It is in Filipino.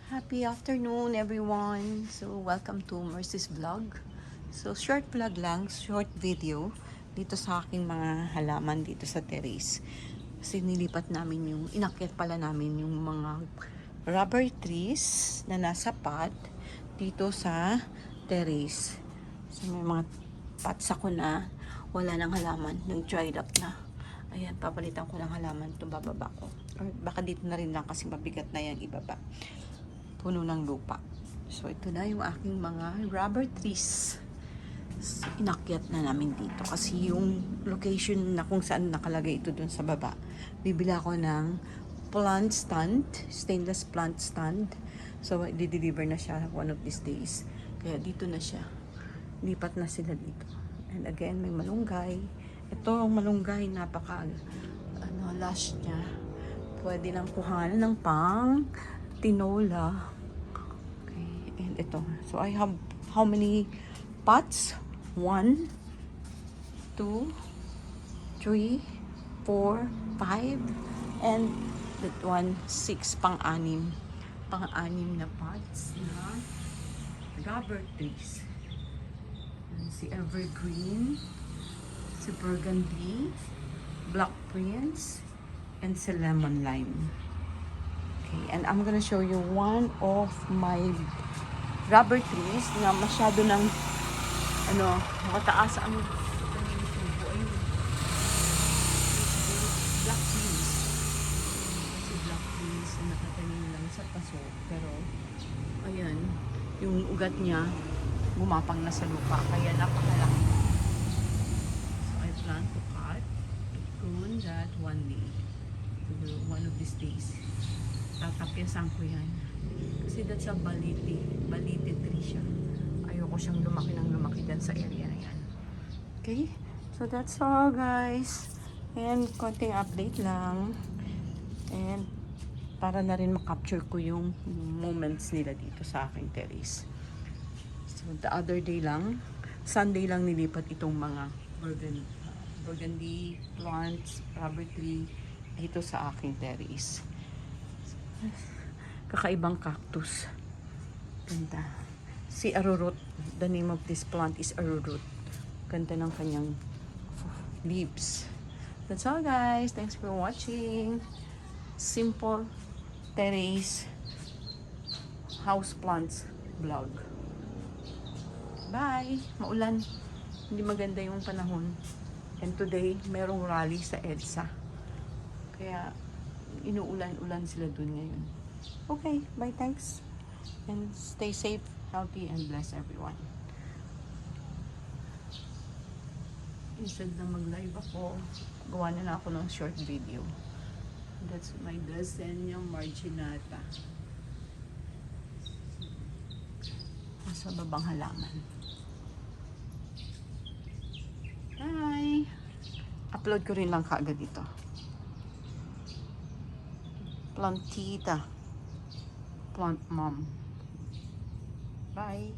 Happy afternoon everyone. So welcome to Mercy's vlog. So short vlog lang, short video dito sa aking mga halaman dito sa terrace. Kasi nilipat namin inakyat pala namin yung mga rubber trees na nasa pot dito sa terrace. So may mga pots ako na wala nang halaman, nag-dried up na. Ayan, papalitan ko ng halaman itong bababa ko. Or baka dito na rin lang kasi mabigat na yung ibaba. Puno ng lupa. So, ito na yung aking mga rubber trees. So, inakyat na namin dito. Kasi yung location na kung saan nakalagay ito dun sa baba, bibili ako ng plant stand, stainless plant stand. So, i-deliver na siya one of these days. Kaya dito na siya. Lipat na sila dito. And again, may malunggay. Ito ang malunggay, lush niya. Pwede lang kuhanan ng pang tinola. Okay, and ito. So I have how many pots? 1, 2, 3, 4, 5, and that one 6, pang-anim na pots na rubber trees. And si evergreen, si burgundy, black prince, and si lemon lime. Okay, and I'm gonna show you one of my rubber trees na masyado ng mataas ang tubo. Ayun. Black prince. Si black prince na nakatanim lang sa paso. Pero, ayan, yung ugat niya gumapang na sa lupa. Kaya napakalaki. So, I plan to cut, to prune that one day. One of these days. Tatapyasan ko yan. Kasi that's a baliti tree siya. Ayoko siyang lumaki dyan sa area na yan. Okay? So that's all guys. And konting update lang. And para na rin makapture ko yung moments nila dito sa aking terrace. So the other day lang, Sunday lang nilipat itong mga burgundy plants, rubber tree dito sa aking terrace. Kakaibang cactus. Ganda. Si arrowroot. The name of this plant is arrowroot. Ganda ng kanyang leaves. That's all guys. Thanks for watching. Simple terrace house plants vlog. Bye! Maulan. Hindi maganda yung panahon. And today, merong rally sa EDSA. Kaya, inuulan-ulan sila dun ngayon. Okay, bye, thanks. And stay safe, healthy, and bless everyone. Instead na mag-live ako, gawa na ako ng short video. That's my Dulcinea marginata. Nasa babang halaman. Bye! Upload ko rin lang kaagad dito. Plantita. Plant mom. Bye.